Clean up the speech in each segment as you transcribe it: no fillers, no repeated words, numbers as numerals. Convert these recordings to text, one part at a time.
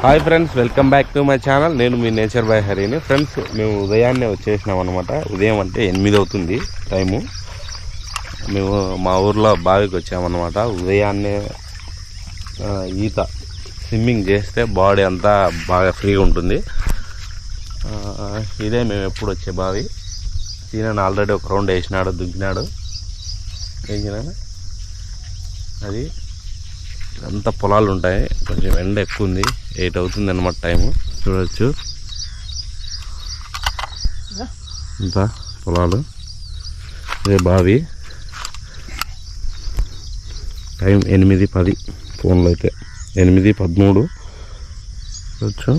Hi friends, welcome back to my channel. నేను మీ nature by హరిని. Friends, మేము ఉదయాన్నే వచ్చేసినాం అనమాట. ఉదయం అంటే 8 అవుతుంది టైము. మేము మా ఊర్లో బావికి వచ్చామన్నమాట. ఉదయాన్నే ఈత స్విమ్మింగ్ చేస్తే బాడీ అంతా బాగా ఫ్రీగా ఉంటుంది. ఇదే మేము ఎప్పుడు వచ్చే బావి. ఈయన ఆల్రెడీ ఒక రౌండ్ వేసినాడు, దుగ్గినాడు. వేసినాడు అది అంతా పొలాలు ఉంటాయి. కొంచెం ఎండ ఎక్కువ ఉంది. 8 అవుతుంది అన్నమాట టైము. చూడవచ్చు అంతా పొలాలు. ఇదే బావి. టైం 8:10. ఫోన్లో అయితే 8:13 చూడవచ్చు.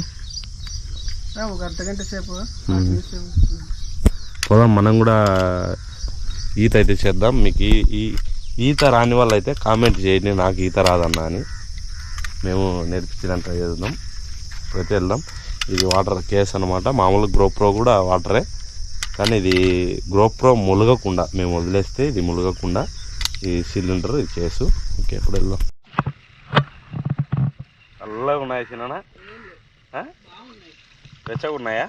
పోదాం మనం కూడా ఈత అయితే చేద్దాం. మీకు ఈ ఈత రాని వాళ్ళు అయితే కామెంట్ చేయండి, నాకు ఈత రాదన్నా అని. మేము నేర్పించినంత చేద్దాం. ఇప్పుడైతే వెళ్దాం. ఇది వాటర్ కేస్ అనమాట. మామూలు గ్రోప్రో కూడా వాటరే, కానీ ఇది గ్రోప్రో ములగకుండా మేము వదిలేస్తే ఇది ములగకుండా ఈ సిలిండర్ ఇది కేసు. ఓకే, ఇప్పుడు వెళ్దాం. చల్లగా ఉన్నాయా చిన్న? వెచ్చగా ఉన్నాయా?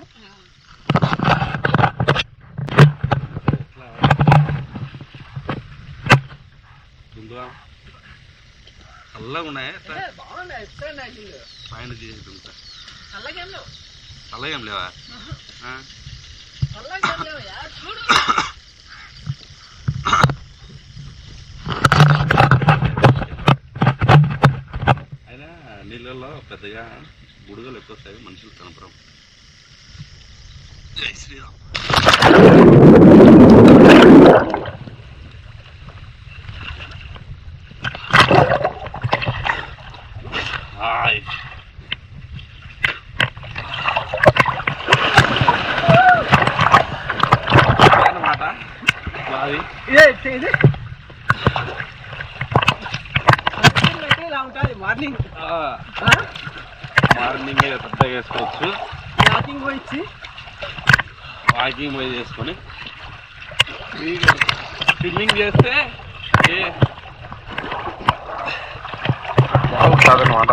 చల్లగా ఉన్నాయా? పైన చేసేది చల్లగా ఏం లేవా? అయినా నీళ్ళల్లో పెద్దగా బుడగలు ఎక్కువ వస్తాయి, మనుషులు కనపరం. జై శ్రీరామ్. మార్నింగ్ పెద్దగా వేసుకోవచ్చు. వాకింగ్ పోయి చేసుకొని స్విమ్మింగ్ చేస్తే బాగుంటుంది అన్నమాట.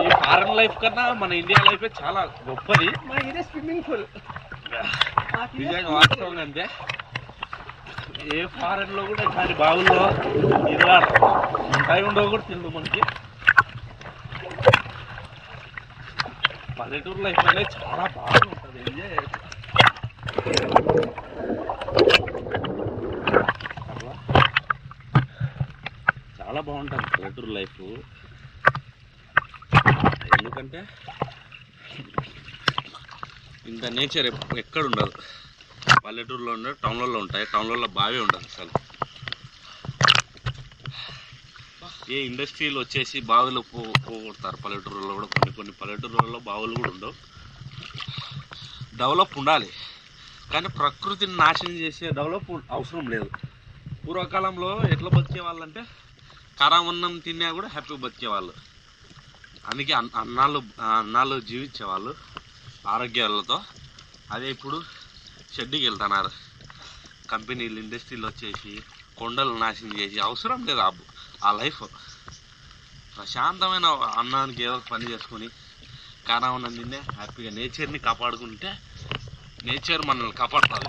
ఈ ఫారెన్ లైఫ్ కన్నా మన ఇండియా లైఫ్ చాలా గొప్పది. స్విమ్మింగ్ పూల్ నిజంగా వాస్తవంగా అంతే. ఏ ఫారెన్ లో కూడా ఇట్లాంటి బావుల్లో ఇలా టైం ఉండవు కూడా తిండు మనకి. పల్లెటూరు లైఫ్ అనేది చాలా బాగుంటుంది. ఎంజాయ్ చాలా బాగుంటుంది పల్లెటూరు లైఫ్. ఎందుకంటే ఇంత నేచర్ ఎక్కడ ఉండదు. పల్లెటూరులో ఉండదు, టౌన్లలో ఉంటాయి. టౌన్లలో బావే ఉండదు అసలు. ఏ ఇండస్ట్రీలు వచ్చేసి బావులు పోగొడతారు. పల్లెటూరులో కూడా కొన్ని పల్లెటూరులలో బావులు కూడా ఉండవు. డెవలప్ ఉండాలి, కానీ ప్రకృతిని నాశనం చేసే డెవలప్ అవసరం లేదు. పూర్వకాలంలో ఎట్లా బతికే వాళ్ళంటే కారామన్నం తిన్నా కూడా హ్యాపీ బతికేవాళ్ళు. అందుకే అన్నాళ్ళు జీవించేవాళ్ళు ఆరోగ్యాలతో. అదే ఇప్పుడు షెడ్డుకి వెళ్తున్నారు. కంపెనీలు, ఇండస్ట్రీలు వచ్చేసి కొండలు నాశనం చేసి అవసరం లేదు ఆ లైఫ్. ప్రశాంతమైన అన్నానికి ఏదో పని చేసుకొని కారామన్నం తిన్నే హ్యాపీగా నేచర్ని కాపాడుకుంటే నేచర్ మనల్ని కాపాడుతుంది.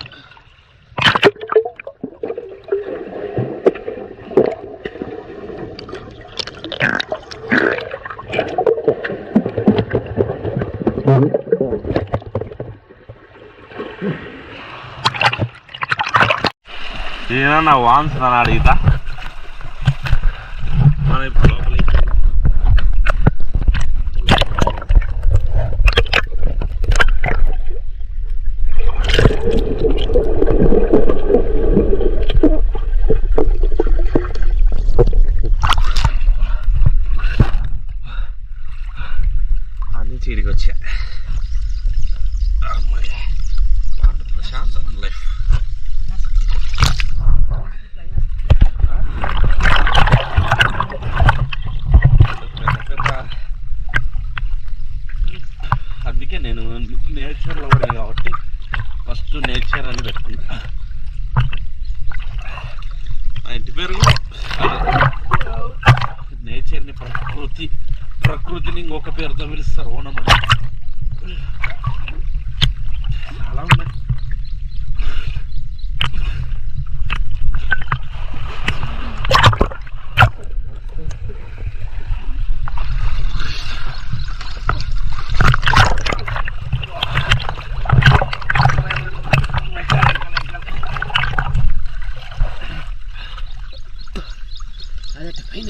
ఏమన్నా వాన్స్ అని అడిగితా మనం ఇప్పుడు లోపలికి అన్ని చీడికి వచ్చా. ప్రశాంతం లైఫ్. అందుకే నేను నేచర్ లవర్ కాబట్టి ఫస్ట్ నేచర్ అని పెట్టుకుంటా. మా ఇంటి పేరు ప్రకృతిని ఇంకొక పేరుతో పిలుస్తారు ఓనం అని. చాలా ఉన్నాయి. అదే పైన